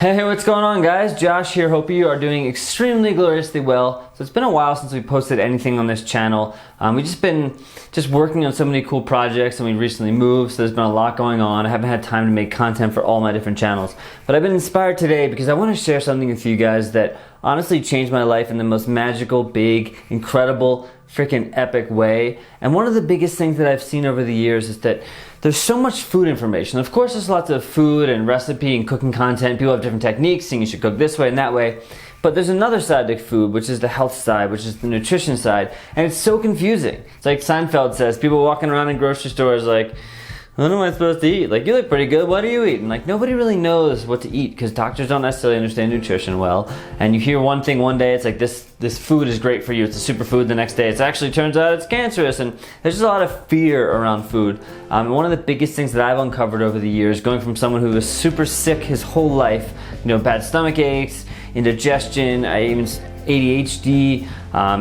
Hey, what's going on, guys? Josh here. Hope you are doing extremely gloriously well. So it's been a while since we posted anything on this channel. We've just been working on so many cool projects, and we recently moved, so there's been a lot going on. I haven't had time to make content for all my different channels. But I've been inspired today because I want to share something with you guys that honestly changed my life in the most magical, big, incredible, freaking epic way. And one of the biggest things that I've seen over the years is that there's so much food information. Of course, there's lots of food and recipe and cooking content. People have different techniques, saying you should cook this way and that way. But there's another side to food, which is the health side, which is the nutrition side. And it's so confusing. It's like Seinfeld says, people walking around in grocery stores like, what am I supposed to eat? Like, you look pretty good, what are you eating? Like, nobody really knows what to eat because doctors don't necessarily understand nutrition well. And you hear one thing one day, it's like this food is great for you, it's a superfood. The next day, it actually turns out it's cancerous. And there's just a lot of fear around food. One of the biggest things that I've uncovered over the years, going from someone who was super sick his whole life, bad stomach aches, indigestion, ADHD,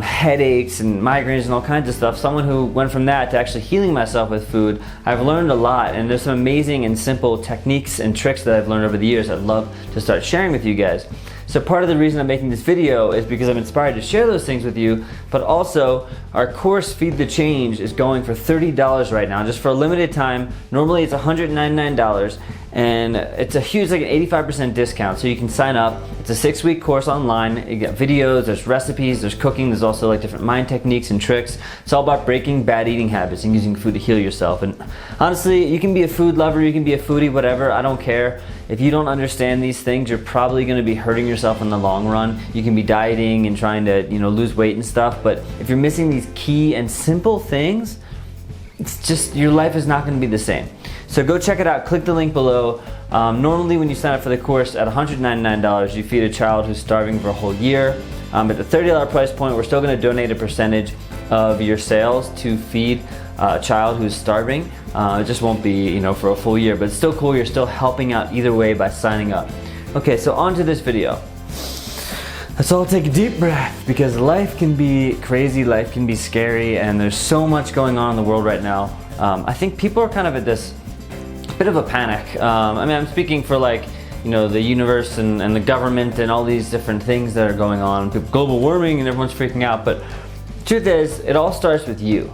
headaches and migraines and all kinds of stuff. Someone who went from that to actually healing myself with food. I've learned a lot, and there's some amazing and simple techniques and tricks that I've learned over the years I'd love to start sharing with you guys. So part of the reason I'm making this video is because I'm inspired to share those things with you, but also our course Feed the Change is going for $30 right now, just for a limited time. Normally it's $199, and it's a huge, like an 85% discount, so you can sign up. It's a 6-week course online. You get videos, there's recipes, there's cooking, there's also like different mind techniques and tricks. It's all about breaking bad eating habits and using food to heal yourself. And honestly, you can be a food lover, you can be a foodie, whatever, I don't care. If you don't understand these things, you're probably going to be hurting yourself in the long run. You can be dieting and trying to, lose weight and stuff, but if you're missing these key and simple things, it's just, your life is not going to be the same. So go check it out, click the link below. Normally when you sign up for the course at $199, you feed a child who's starving for a whole year. At the $30 price point, we're still going to donate a percentage of your sales to feed a child who's starving. It just won't be, for a full year, but it's still cool. You're still helping out either way by signing up. Okay, so on to this video. Let's all take a deep breath, because life can be crazy, life can be scary, and there's so much going on in the world right now. I think people are kind of at this bit of a panic. I'm speaking for the universe and the government and all these different things that are going on, global warming, and everyone's freaking out. But truth is, it all starts with you.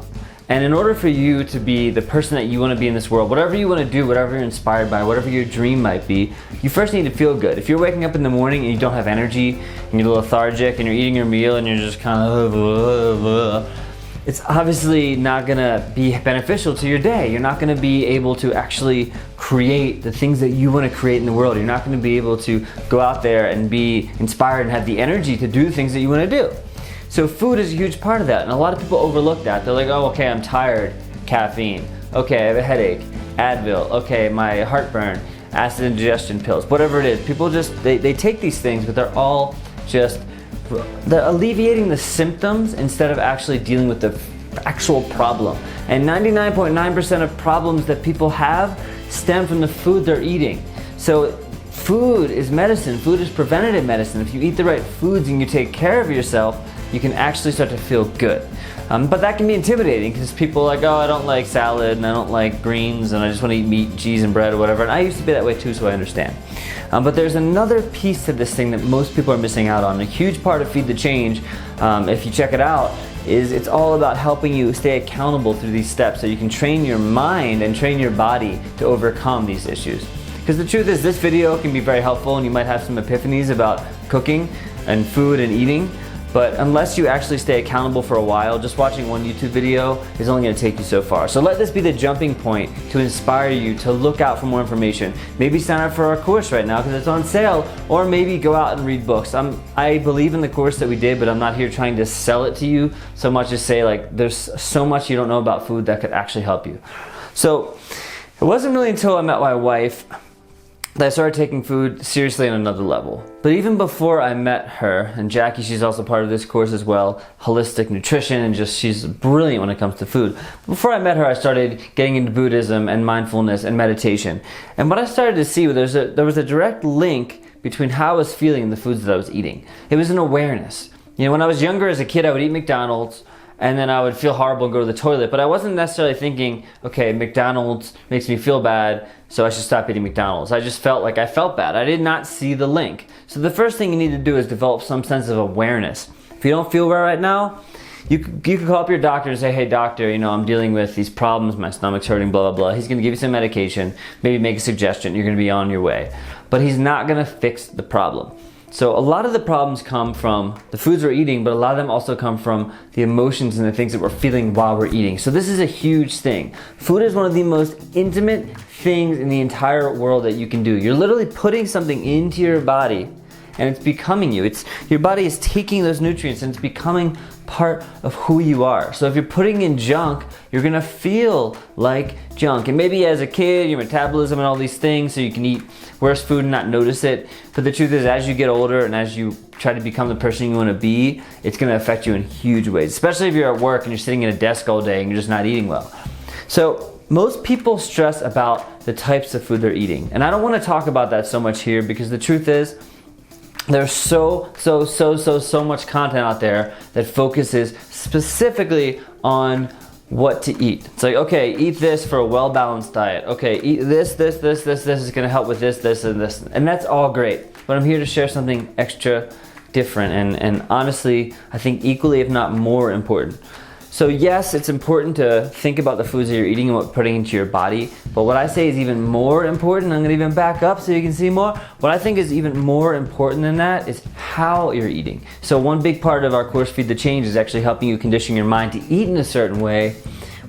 And in order for you to be the person that you want to be in this world, whatever you want to do, whatever you're inspired by, whatever your dream might be, you first need to feel good. If you're waking up in the morning and you don't have energy and you're lethargic and you're eating your meal and you're just kind of it's obviously not gonna be beneficial to your day. You're not gonna be able to actually create the things that you wanna create in the world. You're not gonna be able to go out there and be inspired and have the energy to do the things that you wanna do. So food is a huge part of that, and a lot of people overlook that. They're like, oh, okay, I'm tired, caffeine. Okay, I have a headache, Advil. Okay, my heartburn, acid indigestion pills, whatever it is. People just, they take these things, but they're all just, they're alleviating the symptoms instead of actually dealing with the actual problem. And 99.9% of problems that people have stem from the food they're eating. So food is medicine, food is preventative medicine. If you eat the right foods and you take care of yourself, you can actually start to feel good. But that can be intimidating because people are like, oh, I don't like salad and I don't like greens and I just want to eat meat, cheese, and bread or whatever. And I used to be that way too, so I understand. But there's another piece to this thing that most people are missing out on. A huge part of Feed the Change, if you check it out, is it's all about helping you stay accountable through these steps so you can train your mind and train your body to overcome these issues. Because the truth is, this video can be very helpful and you might have some epiphanies about cooking and food and eating. But unless you actually stay accountable for a while, just watching one YouTube video is only going to take you so far. So let this be the jumping point to inspire you to look out for more information. Maybe sign up for our course right now because it's on sale, or maybe go out and read books. I believe in the course that we did, but I'm not here trying to sell it to you so much as say there's so much you don't know about food that could actually help you. So it wasn't really until I met my wife that I started taking food seriously on another level. But even before I met her, and Jackie, she's also part of this course as well, holistic nutrition, and she's brilliant when it comes to food. Before I met her, I started getting into Buddhism and mindfulness and meditation. And what I started to see, there was a direct link between how I was feeling and the foods that I was eating. It was an awareness. When I was younger as a kid, I would eat McDonald's, and then I would feel horrible and go to the toilet. But I wasn't necessarily thinking, okay, McDonald's makes me feel bad, so I should stop eating McDonald's. I just felt like I felt bad. I did not see the link. So the first thing you need to do is develop some sense of awareness. If you don't feel well right now, you could call up your doctor and say, hey doctor, I'm dealing with these problems, my stomach's hurting, blah, blah, blah. He's gonna give you some medication, maybe make a suggestion, you're gonna be on your way. But he's not gonna fix the problem. So a lot of the problems come from the foods we're eating, but a lot of them also come from the emotions and the things that we're feeling while we're eating. So this is a huge thing. Food is one of the most intimate things in the entire world that you can do. You're literally putting something into your body and it's becoming you. Your body is taking those nutrients and it's becoming part of who you are. So if you're putting in junk, you're gonna feel like junk. And maybe as a kid, your metabolism and all these things, so you can eat worse food and not notice it. But the truth is, as you get older and as you try to become the person you wanna be, it's gonna affect you in huge ways, especially if you're at work and you're sitting at a desk all day and you're just not eating well. So most people stress about the types of food they're eating. And I don't wanna talk about that so much here because the truth is, there's so much content out there that focuses specifically on what to eat. It's like, okay, eat this for a well-balanced diet. Okay, eat this is gonna help with this, and this. And that's all great. But I'm here to share something extra different and honestly, I think equally if not more important. So yes, it's important to think about the foods that you're eating and what you're putting into your body, but what I say is even more important, I'm gonna even back up so you can see more, what I think is even more important than that is how you're eating. So one big part of our course, Feed the Change, is actually helping you condition your mind to eat in a certain way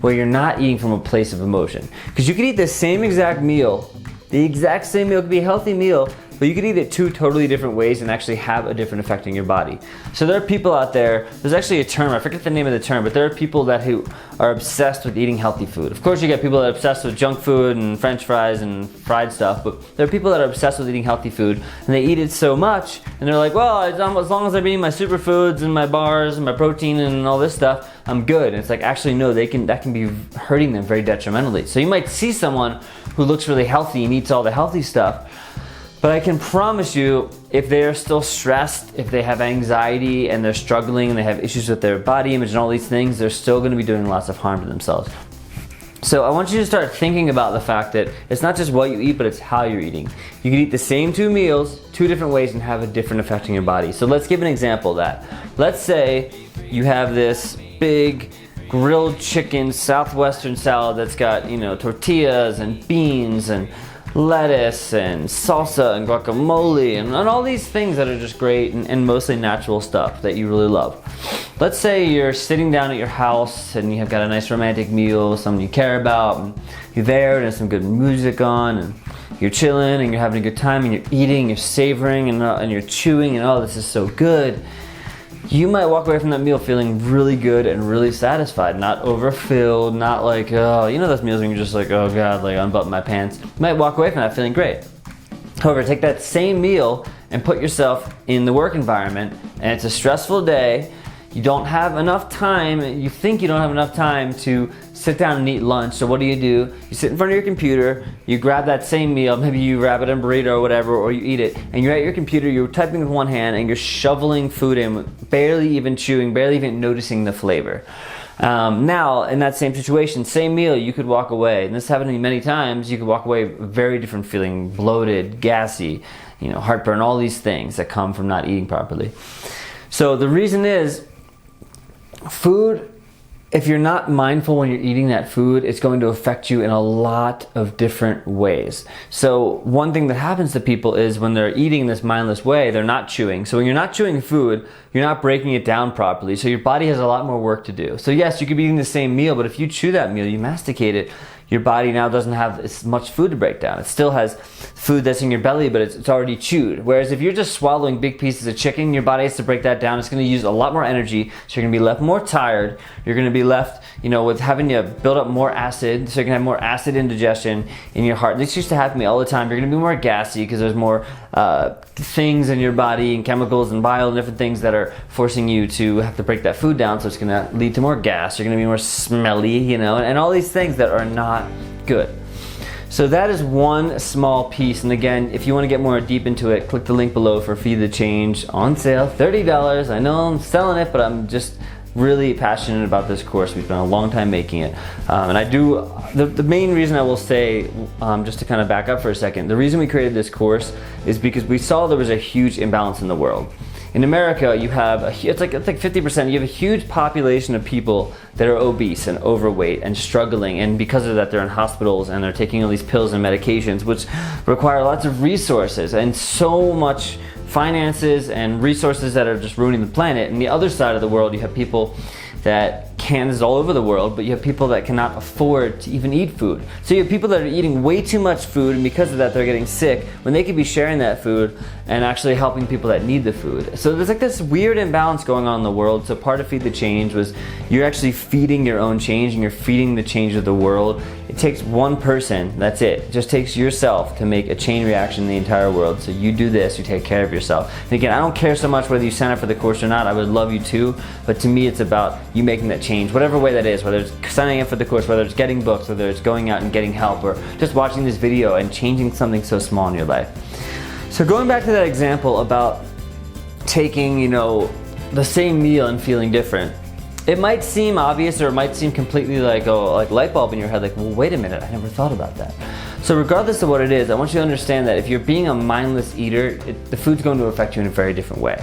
where you're not eating from a place of emotion. Because you could eat the same exact meal, the exact same meal, could be a healthy meal, but you could eat it two totally different ways and actually have a different effect on your body. So there are people out there, there's actually a term, I forget the name of the term, but there are people who are obsessed with eating healthy food. Of course you get people that are obsessed with junk food and french fries and fried stuff, but there are people that are obsessed with eating healthy food and they eat it so much and they're like, well, as long as I'm eating my superfoods and my bars and my protein and all this stuff, I'm good. And it's like, actually no, that can be hurting them very detrimentally. So you might see someone who looks really healthy and eats all the healthy stuff, but I can promise you, if they are still stressed, if they have anxiety and they're struggling and they have issues with their body image and all these things, they're still gonna be doing lots of harm to themselves. So I want you to start thinking about the fact that it's not just what you eat, but it's how you're eating. You can eat the same two meals, two different ways and have a different effect on your body. So let's give an example of that. Let's say you have this big grilled chicken southwestern salad that's got, tortillas and beans and lettuce and salsa and guacamole and all these things that are just great and mostly natural stuff that you really love. Let's say you're sitting down at your house and you have got a nice romantic meal with someone you care about and you're there and there's some good music on and you're chilling and you're having a good time and you're eating, you're savoring and you're chewing and oh, this is so good. You might walk away from that meal feeling really good and really satisfied, not overfilled, not like, oh, those meals when you're just like, oh God, like unbutton my pants. You might walk away from that feeling great. However, take that same meal and put yourself in the work environment and it's a stressful day. You don't have enough time, you think you don't have enough time to sit down and eat lunch. So what do? You sit in front of your computer, you grab that same meal, maybe you wrap it in a burrito or whatever, or you eat it, and you're at your computer, you're typing with one hand and you're shoveling food in, barely even chewing, barely even noticing the flavor. Now, in that same situation, same meal, you could walk away, and this happened to me many times, you could walk away very different feeling, bloated, gassy, heartburn, all these things that come from not eating properly. So the reason is, food, if you're not mindful when you're eating that food, it's going to affect you in a lot of different ways. So one thing that happens to people is when they're eating in this mindless way, they're not chewing. So when you're not chewing food, you're not breaking it down properly. So your body has a lot more work to do. So yes, you could be eating the same meal, but if you chew that meal, you masticate it, your body now doesn't have as much food to break down. It still has food that's in your belly, but it's already chewed. Whereas if you're just swallowing big pieces of chicken, your body has to break that down. It's gonna use a lot more energy, so you're gonna be left more tired. You're gonna be left, with having to build up more acid, so you're gonna have more acid indigestion in your heart. This used to happen to me all the time. You're gonna be more gassy because there's more things in your body and chemicals and bile and different things that are forcing you to have to break that food down, so it's gonna lead to more gas. You're gonna be more smelly, and all these things that are not good. So that is one small piece, and again, if you want to get more deep into it, click the link below for Feed the Change on sale, $30. I know I'm selling it, but I'm just really passionate about this course. We've spent a long time making it. And I do, the main reason I will say, just to kind of back up for a second, the reason we created this course is because we saw there was a huge imbalance in the world. In America, you have it's like 50%. You have a huge population of people that are obese and overweight and struggling, and because of that, they're in hospitals and they're taking all these pills and medications, which require lots of resources and so much finances and resources that are just ruining the planet. And the other side of the world, you have people that can, this is all over the world, but you have people that cannot afford to even eat food. So you have people that are eating way too much food, and because of that they're getting sick when they could be sharing that food and actually helping people that need the food. So there's like this weird imbalance going on in the world. So part of Feed the Change was you're actually feeding your own change, and you're feeding the change of the world. It takes one person, that's it. It just takes yourself to make a chain reaction in the entire world. So you do this, you take care of yourself. And again, I don't care so much whether you sign up for the course or not. I would love you too, but to me it's about you making that change, whatever way that is, whether it's signing up for the course, whether it's getting books, whether it's going out and getting help, or just watching this video and changing something so small in your life. So going back to that example about taking, you know, the same meal and feeling different, it might seem obvious, or it might seem completely like, oh, like light bulb in your head, like, well, wait a minute, I never thought about that. So regardless of what it is, I want you to understand that if you're being a mindless eater, the food's going to affect you in a very different way.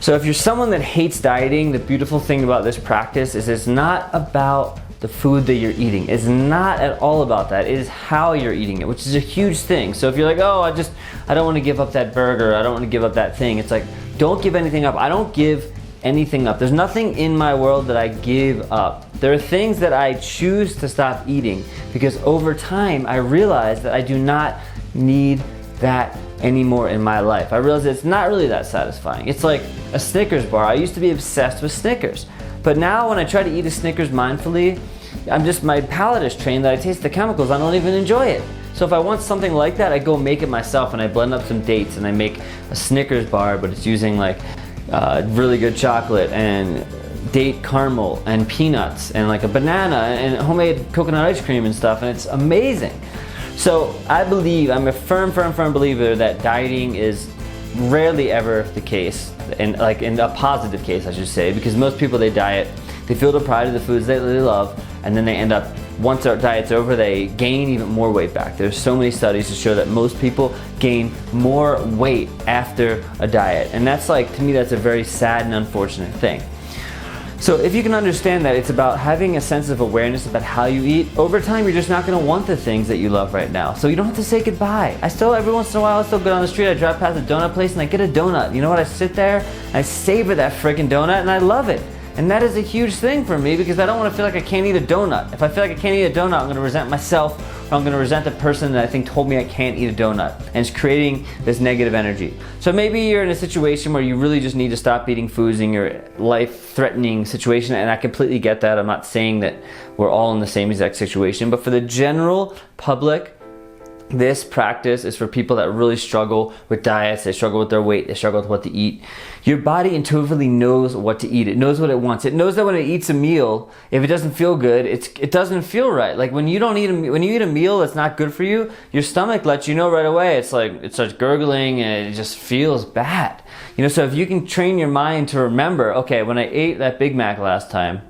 So if you're someone that hates dieting, the beautiful thing about this practice is it's not about the food that you're eating. It's not at all about that. It is how you're eating it, which is a huge thing. So if you're like, oh, I don't want to give up that burger, I don't want to give up that thing. It's like, don't give anything up. I don't give anything up. There's nothing in my world that I give up. There are things that I choose to stop eating because over time I realize that I do not need that anymore in my life. I realize it's not really that satisfying. It's like a Snickers bar. I used to be obsessed with Snickers, but now when I try to eat a Snickers mindfully, my palate is trained that I taste the chemicals, I don't even enjoy it. So if I want something like that, I go make it myself, and I blend up some dates and I make a Snickers bar, but it's using like really good chocolate and date caramel and peanuts and like a banana and homemade coconut ice cream and stuff, and it's amazing. So I'm a firm believer that dieting is rarely ever the case, and like in a positive case I should say, because most people, they diet, they feel deprived of the foods they love, and then they end up, once their diet's over, they gain even more weight back. There's so many studies to show that most people gain more weight after a diet, and that's like, to me, that's a very sad and unfortunate thing. So if you can understand that it's about having a sense of awareness about how you eat, over time you're just not going to want the things that you love right now. So you don't have to say goodbye. I still, every once in a while, I still go down the street, I drive past a donut place and I get a donut. You know what, I sit there, I savor that freaking donut, and I love it. And that is a huge thing for me, because I don't want to feel like I can't eat a donut. If I feel like I can't eat a donut, I'm going to resent myself, or I'm going to resent the person that I think told me I can't eat a donut. And it's creating this negative energy. So maybe you're in a situation where you really just need to stop eating foods in your life-threatening situation, and I completely get that. I'm not saying that we're all in the same exact situation, but for the general public, this practice is for people that really struggle with diets, they struggle with their weight, they struggle with what to eat. Your body intuitively knows what to eat. It knows what it wants. It knows that when it eats a meal, if it doesn't feel good, it doesn't feel right. Like when you eat a meal that's not good for you, your stomach lets you know right away. It's like it starts gurgling and it just feels bad. You know, so if you can train your mind to remember, okay, when I ate that Big Mac last time,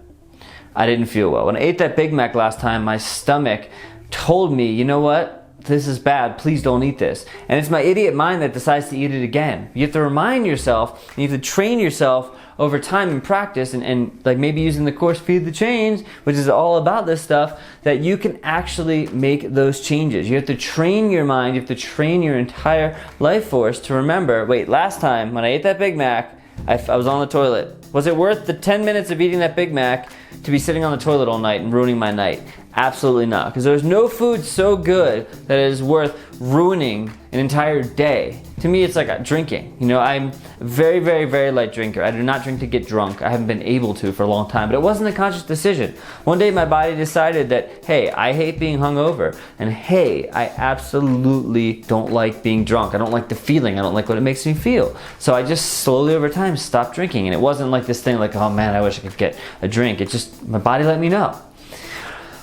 I didn't feel well. When I ate that Big Mac last time, my stomach told me, you know what? This is bad, please don't eat this. And it's my idiot mind that decides to eat it again. You have to remind yourself, and you have to train yourself over time and practice, and like maybe using the course Feed the Change, which is all about this stuff, that you can actually make those changes. You have to train your mind, you have to train your entire life force to remember, wait, last time when I ate that Big Mac, I was on the toilet. Was it worth the 10 minutes of eating that Big Mac to be sitting on the toilet all night and ruining my night? Absolutely not, because there's no food so good that it is worth ruining an entire day. To me, it's like drinking. You know, I'm a very, very, very light drinker. I do not drink to get drunk. I haven't been able to for a long time, but it wasn't a conscious decision. One day my body decided that, hey, I hate being hungover, and hey, I absolutely don't like being drunk. I don't like the feeling. I don't like what it makes me feel. So I just slowly over time stopped drinking, and it wasn't like this thing like, oh man, I wish I could get a drink. It just, my body let me know.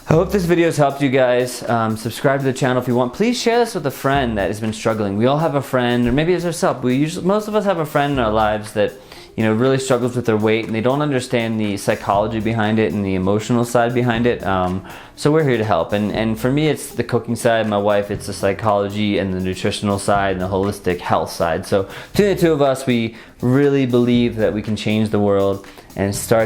I hope this video has helped you guys. Subscribe to the channel if you want. Please share this with a friend that has been struggling. We all have a friend, or maybe it's ourselves. Most of us have a friend in our lives that, you know, really struggles with their weight and they don't understand the psychology behind it and the emotional side behind it. So we're here to help. And for me, it's the cooking side. My wife, it's the psychology and the nutritional side and the holistic health side. So between the two of us, we really believe that we can change the world, and it starts